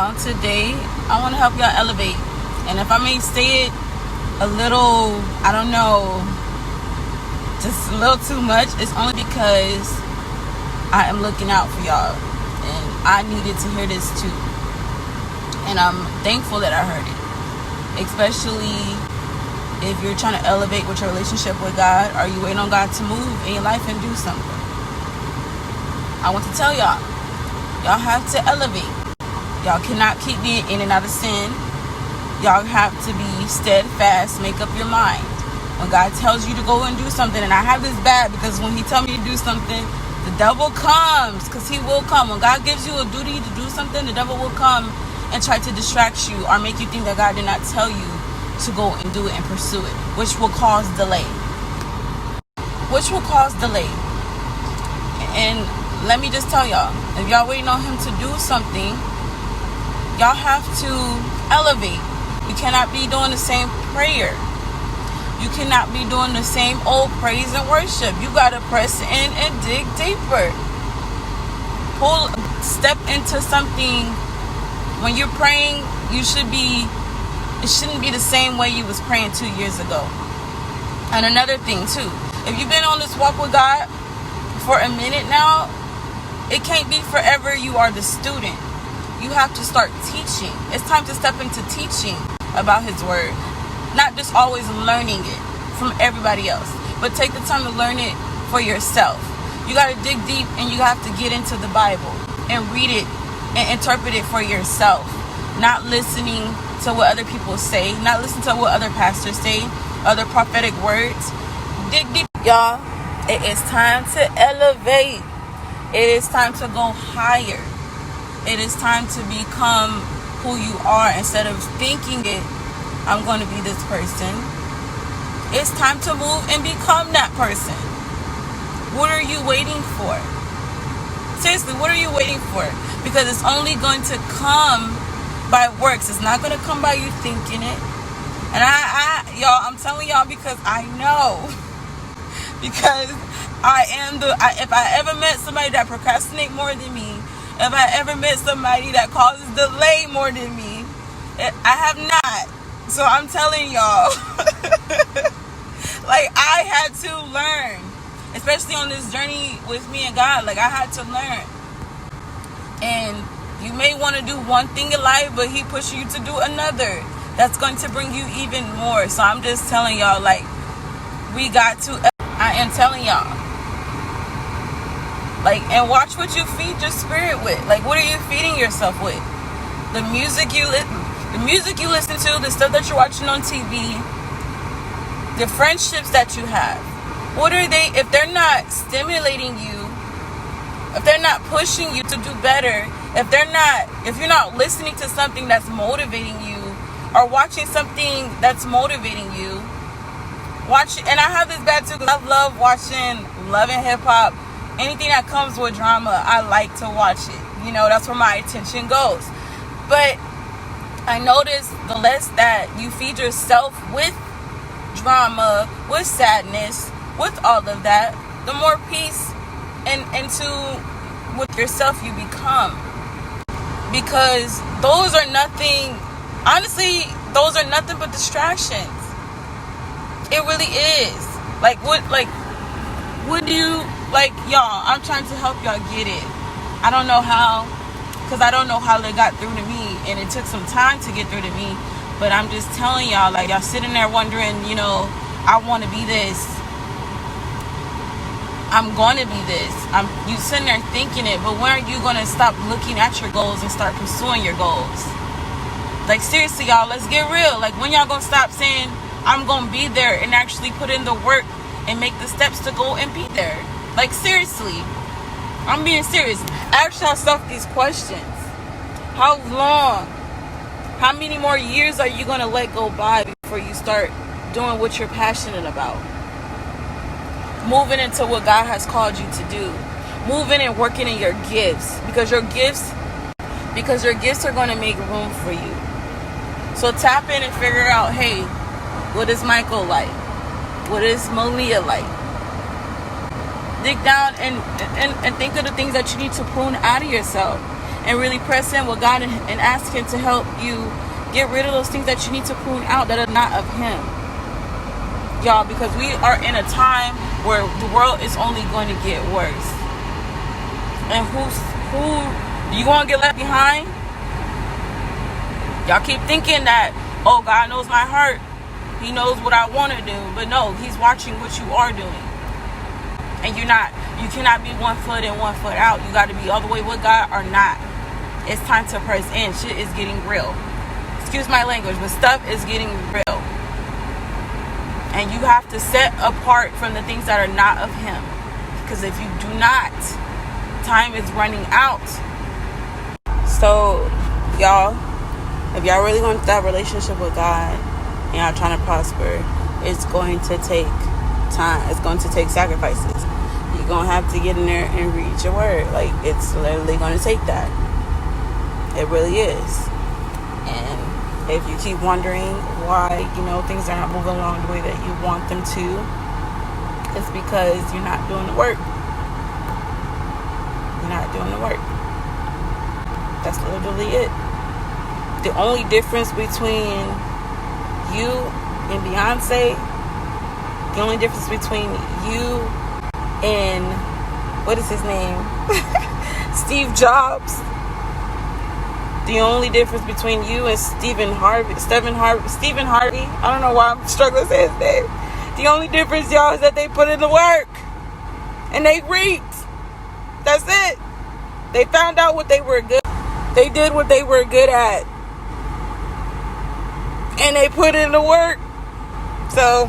Today, I want to help y'all elevate. And if I may say it a little, I don't know, just a little too much, it's only because I am looking out for y'all. And I needed to hear this too. And I'm thankful that I heard it. Especially if you're trying to elevate with your relationship with God. Are you waiting on God to move in your life and do something? I want to tell y'all have to elevate. Y'all cannot keep being in and out of sin. Y'all have to be steadfast. Make up your mind. When God tells you to go and do something, and I have this bad because when he tells me to do something, the devil comes, because he will come. When God gives you a duty to do something, the devil will come and try to distract you or make you think that God did not tell you to go and do it and pursue it, which will cause delay. And let me just tell y'all, if y'all waiting on him to do something, y'all have to elevate. You cannot be doing the same prayer. You cannot be doing the same old praise and worship. You got to press in and dig deeper. Step into something. When you're praying, it shouldn't be the same way you was praying 2 years ago. And another thing too, if you've been on this walk with God for a minute now, it can't be forever you are the student. You have to start teaching. It's time to step into teaching about his word. Not just always learning it from everybody else, but take the time to learn it for yourself. You got to dig deep and you have to get into the Bible and read it and interpret it for yourself. Not listening to what other people say, not listening to what other pastors say, other prophetic words. Dig deep, y'all. It is time to elevate. It is time to go higher. It is time to become who you are instead of thinking I'm going to be this person. It's time to move and become that person. What are you waiting for? Seriously, what are you waiting for? Because it's only going to come by works. It's not going to come by you thinking it. And I'm telling y'all because I know. Because if I ever met somebody that procrastinate more than me, if I ever met somebody that causes delay more than me, I have not. So I'm telling y'all, like I had to learn, especially on this journey with me and God. Like I had to learn. And you may want to do one thing in life, but he pushes you to do another. That's going to bring you even more. So I'm just telling y'all, like, I am telling y'all. Like, and watch what you feed your spirit with. Like, what are you feeding yourself with? The music you listen to, the stuff that you're watching on TV, the friendships that you have. What are they, if they're not stimulating you, if they're not pushing you to do better, if you're not listening to something that's motivating you or watching something that's motivating you, watch it. And I have this bad too because I love watching Love and Hip Hop. Anything that comes with drama, I like to watch it. You know, that's where my attention goes. But I notice the less that you feed yourself with drama, with sadness, with all of that, the more peace and with yourself you become. Because those are nothing, honestly, those are nothing but distractions. It really is. What do you, like, y'all, I'm trying to help y'all get it. I don't know how, because I don't know how they got through to me, and it took some time to get through to me, but I'm just telling y'all, like, y'all sitting there wondering, you know, I want to be this. I'm going to be this. You sitting there thinking it, but when are you going to stop looking at your goals and start pursuing your goals? Like, seriously, y'all, let's get real. Like, when y'all going to stop saying, I'm going to be there, and actually put in the work and make the steps to go and be there? Like, seriously, I'm being serious. Ask yourself these questions. How long, how many more years are you going to let go by before you start doing what you're passionate about? Moving into what God has called you to do. Moving and working in your gifts. Because your gifts are going to make room for you. So tap in and figure out, hey, what is Michael like? What is Malia like? Dig down and think of the things that you need to prune out of yourself. and really press in with God and ask Him to help you get rid of those things that you need to prune out that are not of Him. Y'all, because we are in a time where the world is only going to get worse. And who you gonna get left behind? Y'all keep thinking that, oh, God knows my heart. He knows what I want to do. But no, He's watching what you are doing. And you cannot be 1 foot in, 1 foot out. You got to be all the way with God or not. It's time to press in. Shit is getting real. Excuse my language, but stuff is getting real. And you have to set apart from the things that are not of Him. Because if you do not, time is running out. So, y'all, if y'all really want that relationship with God and y'all trying to prosper, it's going to take time. It's going to take sacrifices. You're going to have to get in there and read your word. Like, it's literally going to take that. It really is. And if you keep wondering why, things are not moving along the way that you want them to, it's because you're not doing the work. You're not doing the work. That's literally it. The only difference between you and Beyonce, the only difference between you and, what is his name? Steve Jobs. The only difference between you and Stephen Harvey. I don't know why I'm struggling to say his name. The only difference, y'all, is that they put in the work. And they reaped. That's it. They found out what they were good. They did what they were good at. And they put in the work. So,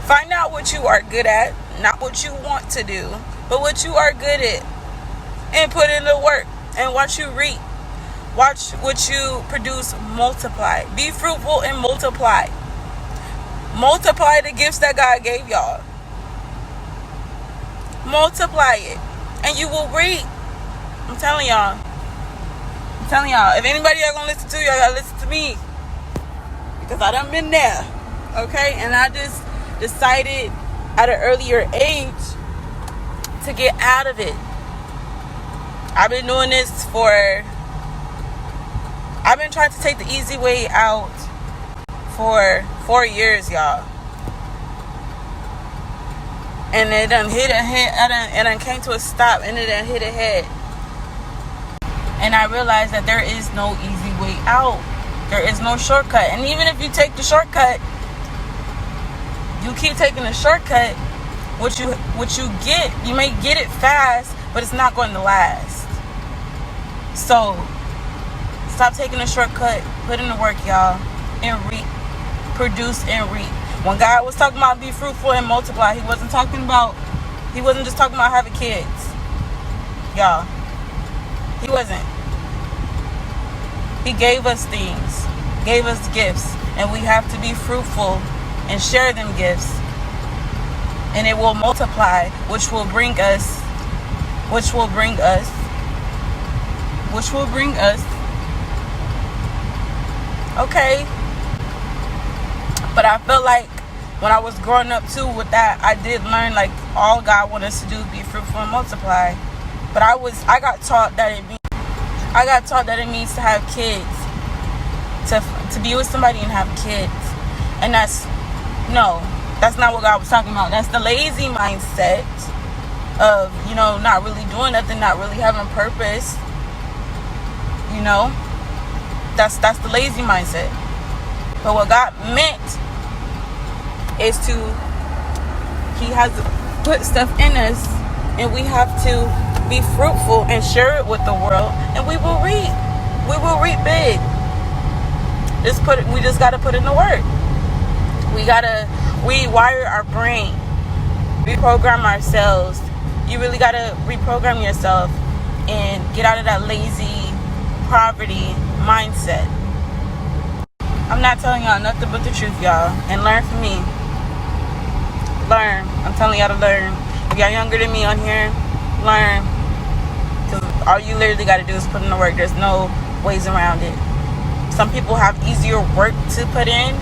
find out what you are good at. Not what you want to do, but what you are good at. And put in the work. And watch you reap. Watch what you produce multiply. Be fruitful and multiply. Multiply the gifts that God gave y'all. Multiply it. And you will reap. I'm telling y'all. If anybody y'all gonna listen to, y'all gotta listen to me. Because I done been there. Okay? And I just decided at an earlier age to get out of it. I've been doing this I've been trying to take the easy way out for 4 years, y'all. And it done hit a head. It done came to a stop, and it done hit a head. And I realized that there is no easy way out. There is no shortcut. And even if you take the shortcut, you keep taking the shortcut, what you get, you may get it fast, but it's not going to last. So, stop taking the shortcut, put in the work, y'all, and reap. Produce and reap. When God was talking about be fruitful and multiply, He wasn't just talking about having kids. Y'all. He wasn't. He gave us things, gave us gifts, and we have to be fruitful and share them gifts. And it will multiply, which will bring us. Okay. But I felt like when I was growing up too with that, I did learn like all God wanted us to do is be fruitful and multiply. But I got taught that it means to have kids. To be with somebody and have kids. And that's not what God was talking about. That's the lazy mindset of, not really doing nothing, not really having purpose. That's the lazy mindset. But what God meant is He has put stuff in us, and we have to be fruitful and share it with the world, and we will reap. We will reap big. We just gotta put in the work. We gotta rewire our brain, reprogram ourselves. You really gotta reprogram yourself and get out of that lazy poverty mindset. I'm not telling y'all nothing but the truth, y'all. And learn from me. Learn. I'm telling y'all to learn. If y'all younger than me on here, learn. Because all you literally got to do is put in the work. There's no ways around it. Some people have easier work to put in.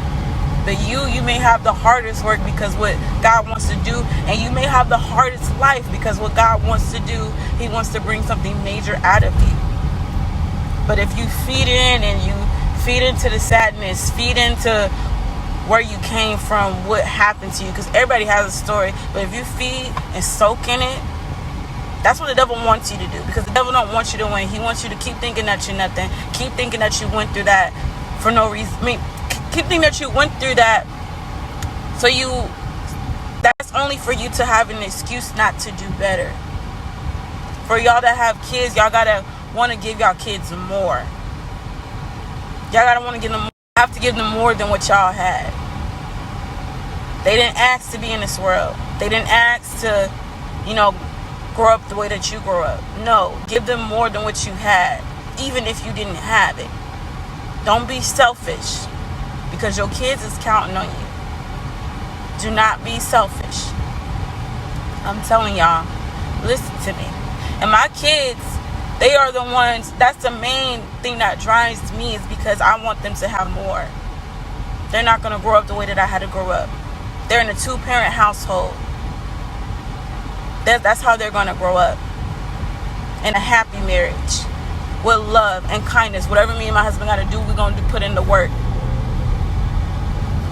But you may have the hardest work because what God wants to do. And you may have the hardest life because what God wants to do, He wants to bring something major out of you. But if you feed in and you feed into the sadness, feed into where you came from, what happened to you, because everybody has a story, but if you feed and soak in it, that's what the devil wants you to do, because the devil don't want you to win. He wants you to keep thinking that you're nothing, keep thinking that you went through that for no reason. Keep thinking that you went through that, so that's only for you to have an excuse not to do better. For y'all that have kids, y'all gotta want to give y'all kids more. Y'all gotta want to give them, have to give them more than what y'all had. They didn't ask to be in this world. They didn't ask to, grow up the way that you grew up. No, give them more than what you had, even if you didn't have it. Don't be selfish, because your kids is counting on you. Do not be selfish. I'm telling y'all, listen to me. And my kids, they are the ones, that's the main thing that drives me, is because I want them to have more. They're not going to grow up the way that I had to grow up. They're in a 2-parent household. That's how they're going to grow up. In a happy marriage. With love and kindness. Whatever me and my husband got to do, we're going to put in the work.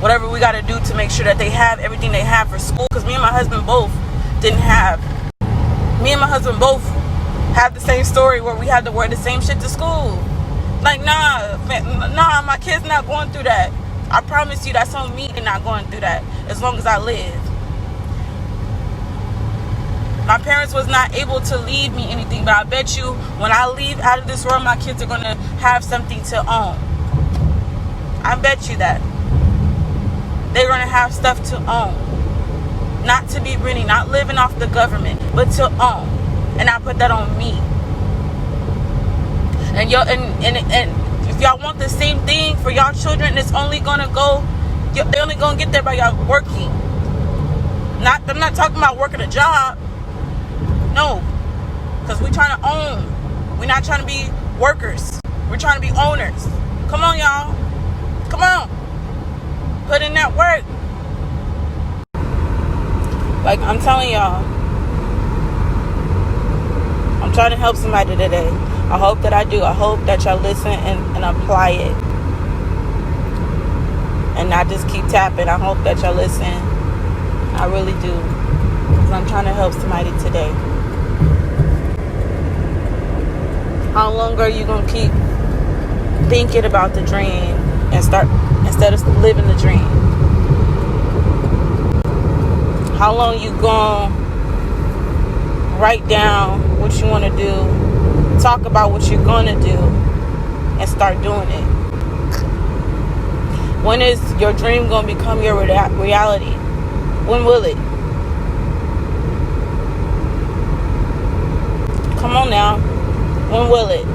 Whatever we got to do to make sure that they have everything they have for school. Because me and my husband both didn't have. Me and my husband both have the same story where we had to wear the same shit to school. Like, nah, my kid's not going through that. I promise you, that's on me. They're not going through that as long as I live. My parents was not able to leave me anything, but I bet you when I leave out of this world, my kids are going to have something to own. I bet you that. They're going to have stuff to own. Not to be renting, not living off the government, but to own. And I put that on me. And if y'all want the same thing for y'all children, it's only gonna go. They're only gonna get there by y'all working. I'm not talking about working a job. No, because we're trying to own. We're not trying to be workers. We're trying to be owners. Come on, y'all. Come on. Put in that work. Like I'm telling y'all. I'm trying to help somebody today. I hope that I do. I hope that y'all listen and apply it. And not just keep tapping. I hope that y'all listen. I really do. Because I'm trying to help somebody today. How long are you going to keep thinking about the dream instead of living the dream? How long you going to write down what you want to do, talk about what you're going to do, and start doing it? When is your dream going to become your reality? When will it? Come on now. When will it?